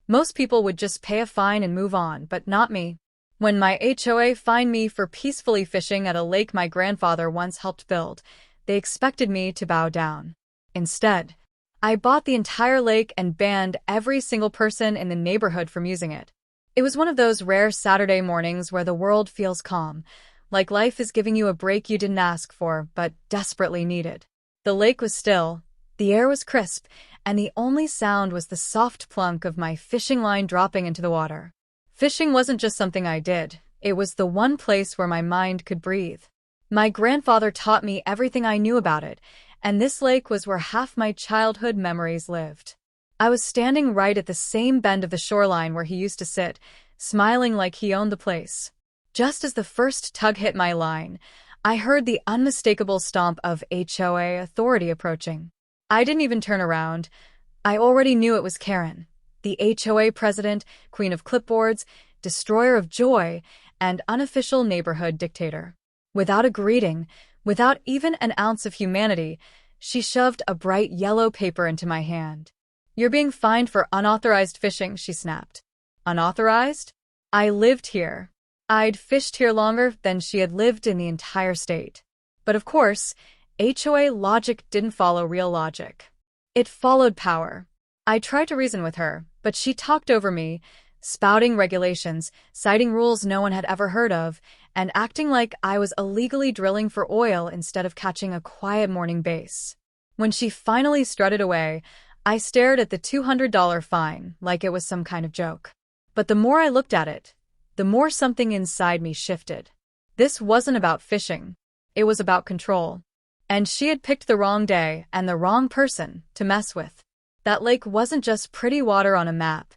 Most people would just pay a fine and move on, but not me. When my HOA fined me for peacefully fishing at a lake my grandfather once helped build, they expected me to bow down. Instead, I bought the entire lake and banned every single person in the neighborhood from using it. It was one of those rare Saturday mornings where the world feels calm, like life is giving you a break you didn't ask for but desperately needed. The lake was still, the air was crisp, and the only sound was the soft plunk of my fishing line dropping into the water. Fishing wasn't just something I did, it was the one place where my mind could breathe. My grandfather taught me everything I knew about it, and this lake was where half my childhood memories lived. I was standing right at the same bend of the shoreline where he used to sit, smiling like he owned the place. Just as the first tug hit my line, I heard the unmistakable stomp of HOA authority approaching. I didn't even turn around. I already knew it was Karen, the HOA president, queen of clipboards, destroyer of joy, and unofficial neighborhood dictator. Without a greeting, without even an ounce of humanity, she shoved a bright yellow paper into my hand. "You're being fined for unauthorized fishing," she snapped. Unauthorized? I lived here. I'd fished here longer than she had lived in the entire state. But of course, HOA logic didn't follow real logic. It followed power. I tried to reason with her, but she talked over me, spouting regulations, citing rules no one had ever heard of, and acting like I was illegally drilling for oil instead of catching a quiet morning bass. When she finally strutted away, I stared at the $200 fine like it was some kind of joke. But the more I looked at it, the more something inside me shifted. This wasn't about fishing. It was about control. And she had picked the wrong day and the wrong person to mess with. That lake wasn't just pretty water on a map.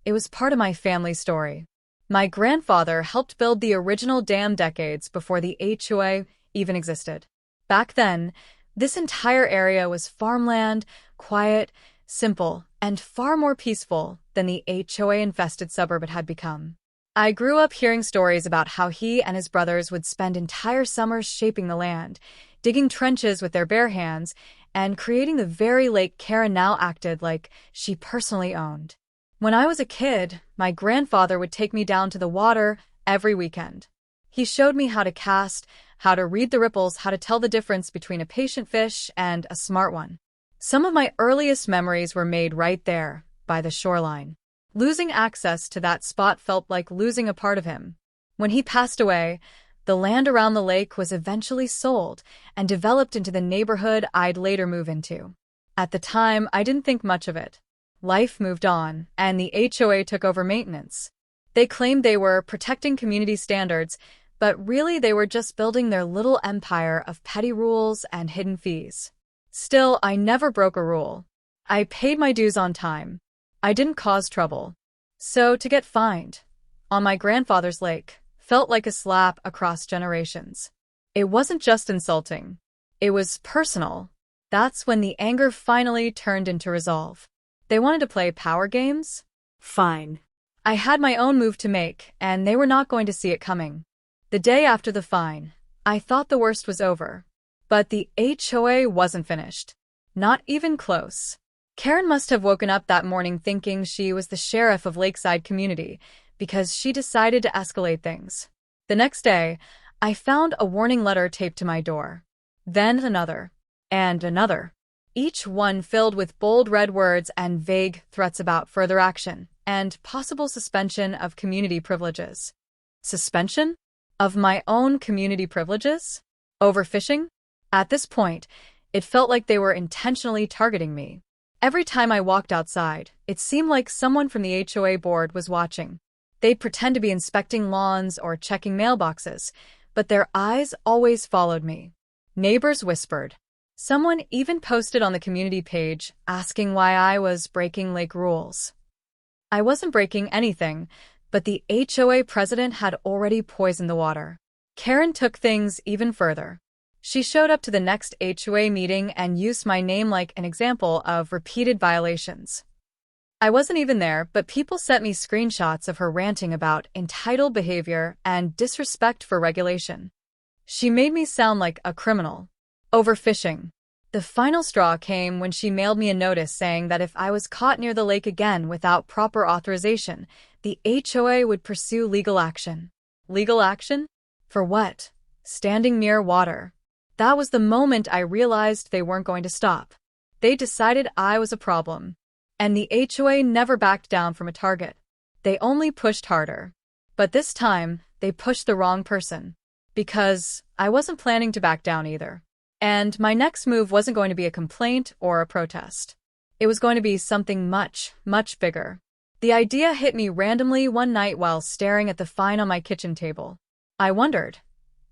It was part of my family story. My grandfather helped build the original dam decades before the HOA even existed. Back then, this entire area was farmland, quiet, simple, and far more peaceful than the HOA-infested suburb it had become. I grew up hearing stories about how he and his brothers would spend entire summers shaping the land, digging trenches with their bare hands, and creating the very lake Karen now acted like she personally owned. When I was a kid, my grandfather would take me down to the water every weekend. He showed me how to cast, how to read the ripples, how to tell the difference between a patient fish and a smart one. Some of my earliest memories were made right there, by the shoreline. Losing access to that spot felt like losing a part of him. When he passed away, the land around the lake was eventually sold and developed into the neighborhood I'd later move into. At the time, I didn't think much of it. Life moved on, and the HOA took over maintenance. They claimed they were protecting community standards, but really they were just building their little empire of petty rules and hidden fees. Still, I never broke a rule. I paid my dues on time. I didn't cause trouble. So to get fined on my grandfather's lake felt like a slap across generations. It wasn't just insulting. It was personal. That's when the anger finally turned into resolve. They wanted to play power games? Fine. I had my own move to make, and they were not going to see it coming. The day after the fine, I thought the worst was over. But the HOA wasn't finished. Not even close. Karen must have woken up that morning thinking she was the sheriff of Lakeside Community because she decided to escalate things. The next day, I found a warning letter taped to my door. Then another. And another. Each one filled with bold red words and vague threats about further action and possible suspension of community privileges. Suspension? Of my own community privileges? Overfishing? At this point, it felt like they were intentionally targeting me. Every time I walked outside, it seemed like someone from the HOA board was watching. They'd pretend to be inspecting lawns or checking mailboxes, but their eyes always followed me. Neighbors whispered. Someone even posted on the community page asking why I was breaking lake rules. I wasn't breaking anything, but the HOA president had already poisoned the water. Karen took things even further. She showed up to the next HOA meeting and used my name like an example of repeated violations. I wasn't even there, but people sent me screenshots of her ranting about entitled behavior and disrespect for regulation. She made me sound like a criminal. Overfishing. The final straw came when she mailed me a notice saying that if I was caught near the lake again without proper authorization, the HOA would pursue legal action. Legal action? For what? Standing near water. That was the moment I realized they weren't going to stop. They decided I was a problem. And the HOA never backed down from a target. They only pushed harder. But this time, they pushed the wrong person. Because I wasn't planning to back down either. And my next move wasn't going to be a complaint or a protest. It was going to be something much, much bigger. The idea hit me randomly one night while staring at the fine on my kitchen table. I wondered,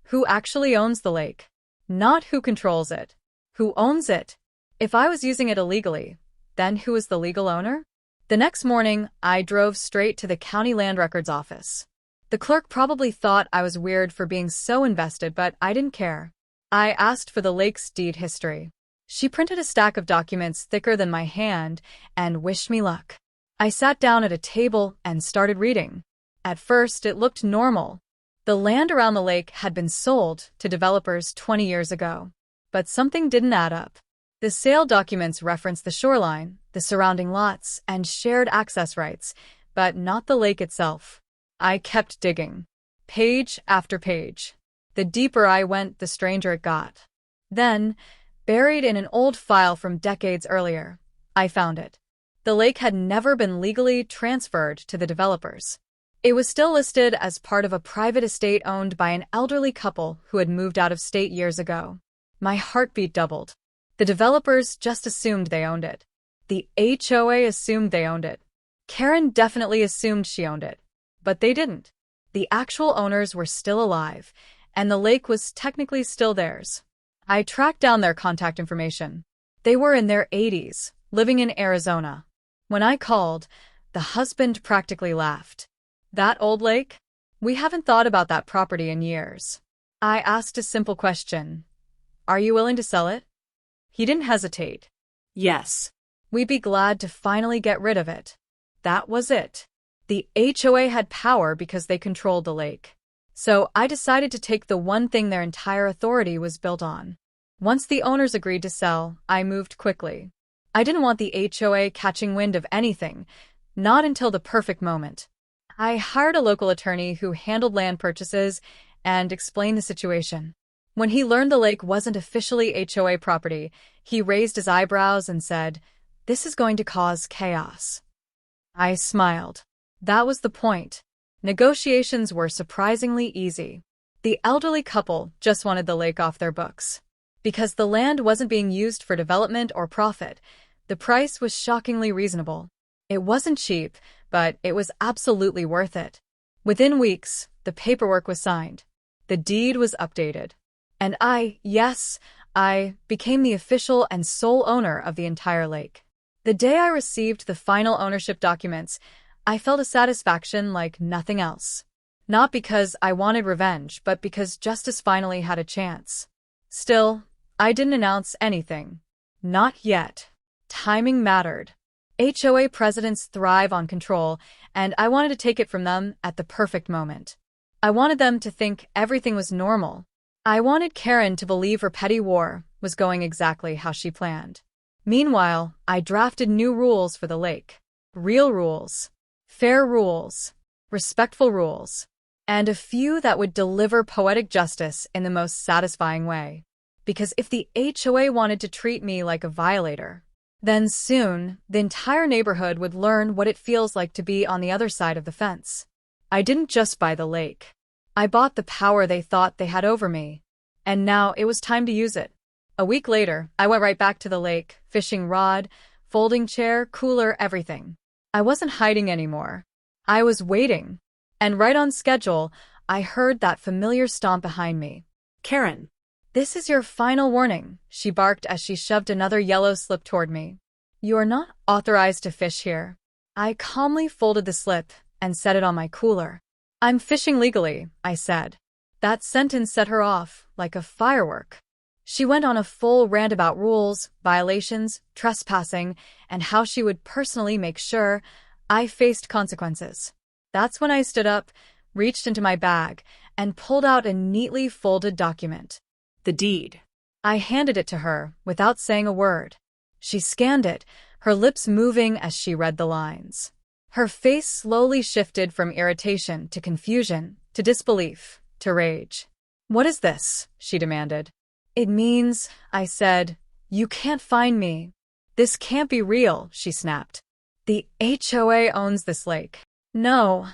who actually owns the lake? Not who controls it. Who owns it? If I was using it illegally, then who is the legal owner? The next morning, I drove straight to the county land records office. The clerk probably thought I was weird for being so invested, but I didn't care. I asked for the lake's deed history. She printed a stack of documents thicker than my hand and wished me luck. I sat down at a table and started reading. At first, it looked normal. The land around the lake had been sold to developers 20 years ago. But something didn't add up. The sale documents referenced the shoreline, the surrounding lots, and shared access rights, but not the lake itself. I kept digging. Page after page. The deeper I went, the stranger it got. Then, buried in an old file from decades earlier, I found it. The lake had never been legally transferred to the developers. It was still listed as part of a private estate owned by an elderly couple who had moved out of state years ago. My heartbeat doubled. The developers just assumed they owned it. The HOA assumed they owned it. Karen definitely assumed she owned it. But they didn't. The actual owners were still alive, and the lake was technically still theirs. I tracked down their contact information. They were in their 80s, living in Arizona. When I called, the husband practically laughed. That old lake? We haven't thought about that property in years. I asked a simple question. Are you willing to sell it? He didn't hesitate. Yes. We'd be glad to finally get rid of it. That was it. The HOA had power because they controlled the lake. So I decided to take the one thing their entire authority was built on. Once the owners agreed to sell, I moved quickly. I didn't want the HOA catching wind of anything, not until the perfect moment. I hired a local attorney who handled land purchases and explained the situation. When he learned the lake wasn't officially HOA property, he raised his eyebrows and said, "This is going to cause chaos." I smiled. That was the point. Negotiations were surprisingly easy. The elderly couple just wanted the lake off their books. Because the land wasn't being used for development or profit, the price was shockingly reasonable. It wasn't cheap, but it was absolutely worth it. Within weeks, the paperwork was signed. The deed was updated. And I became the official and sole owner of the entire lake. The day I received the final ownership documents, I felt a satisfaction like nothing else. Not because I wanted revenge, but because justice finally had a chance. Still, I didn't announce anything. Not yet. Timing mattered. HOA presidents thrive on control, and I wanted to take it from them at the perfect moment. I wanted them to think everything was normal. I wanted Karen to believe her petty war was going exactly how she planned. Meanwhile, I drafted new rules for the lake. Real rules. Fair rules. Respectful rules. And a few that would deliver poetic justice in the most satisfying way. Because if the HOA wanted to treat me like a violator, then soon the entire neighborhood would learn what it feels like to be on the other side of the fence. I didn't just buy the lake. I bought the power they thought they had over me. And now it was time to use it. A week later, I went right back to the lake, fishing rod, folding chair, cooler, everything. I wasn't hiding anymore. I was waiting. And right on schedule, I heard that familiar stomp behind me. "Karen, this is your final warning," she barked as she shoved another yellow slip toward me. "You are not authorized to fish here." I calmly folded the slip and set it on my cooler. "I'm fishing legally," I said. That sentence set her off like a firework. She went on a full rant about rules, violations, trespassing, and how she would personally make sure I faced consequences. That's when I stood up, reached into my bag, and pulled out a neatly folded document. The deed. I handed it to her, without saying a word. She scanned it, her lips moving as she read the lines. Her face slowly shifted from irritation to confusion, to disbelief, to rage. "What is this?" she demanded. "It means," I said, "you can't find me." "This can't be real," she snapped. "The HOA owns this lake." "No,"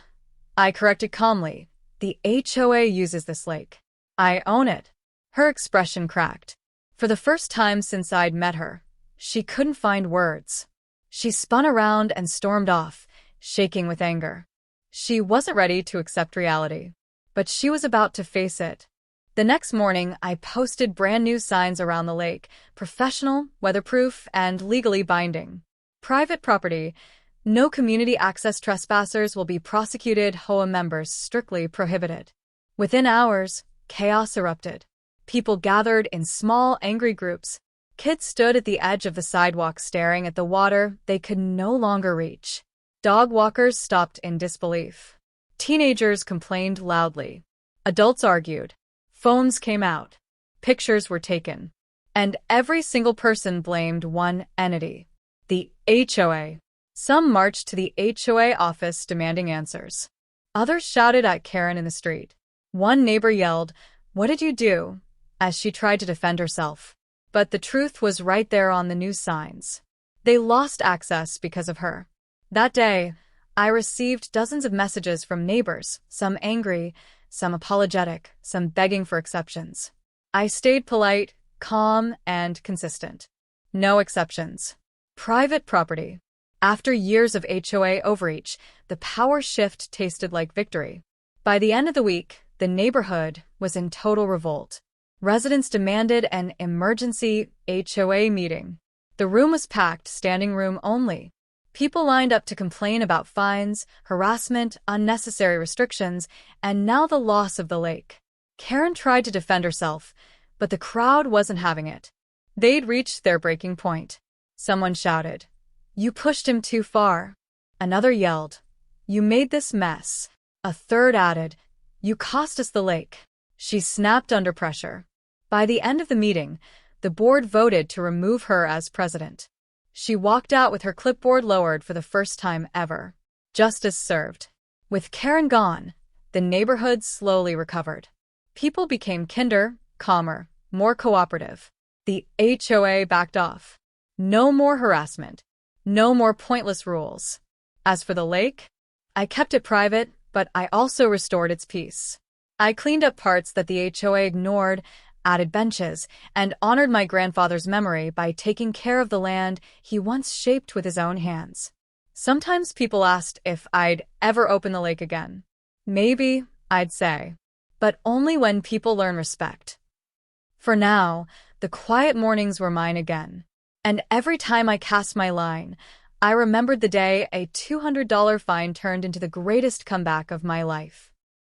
I corrected calmly. "The HOA uses this lake. I own it." Her expression cracked. For the first time since I'd met her, she couldn't find words. She spun around and stormed off, shaking with anger. She wasn't ready to accept reality, but she was about to face it. The next morning, I posted brand new signs around the lake, professional, weatherproof, and legally binding. Private property. No community access. Trespassers will be prosecuted. HOA members strictly prohibited. Within hours, chaos erupted. People gathered in small, angry groups. Kids stood at the edge of the sidewalk staring at the water they could no longer reach. Dog walkers stopped in disbelief. Teenagers complained loudly. Adults argued. Phones came out. Pictures were taken. And every single person blamed one entity: the HOA. Some marched to the HOA office demanding answers. Others shouted at Karen in the street. One neighbor yelled, "What did you do?" as she tried to defend herself. But the truth was right there on the news signs. They lost access because of her. That day, I received dozens of messages from neighbors, some angry, some apologetic, some begging for exceptions. I stayed polite, calm, and consistent. No exceptions. Private property. After years of HOA overreach, the power shift tasted like victory. By the end of the week, the neighborhood was in total revolt. Residents demanded an emergency HOA meeting. The room was packed, standing room only. People lined up to complain about fines, harassment, unnecessary restrictions, and now the loss of the lake. Karen tried to defend herself, but the crowd wasn't having it. They'd reached their breaking point. Someone shouted, "You pushed him too far." Another yelled, "You made this mess." A third added, "You cost us the lake." She snapped under pressure. By the end of the meeting, the board voted to remove her as president. She walked out with her clipboard lowered for the first time ever. Justice served. With Karen gone, the neighborhood slowly recovered. People became kinder, calmer, more cooperative. The HOA backed off. No more harassment. No more pointless rules. As for the lake, I kept it private, but I also restored its peace. I cleaned up parts that the HOA ignored, added benches, and honored my grandfather's memory by taking care of the land he once shaped with his own hands. Sometimes people asked if I'd ever open the lake again. Maybe, I'd say, but only when people learn respect. For now, the quiet mornings were mine again. And every time I cast my line, I remembered the day a $200 fine turned into the greatest comeback of my life.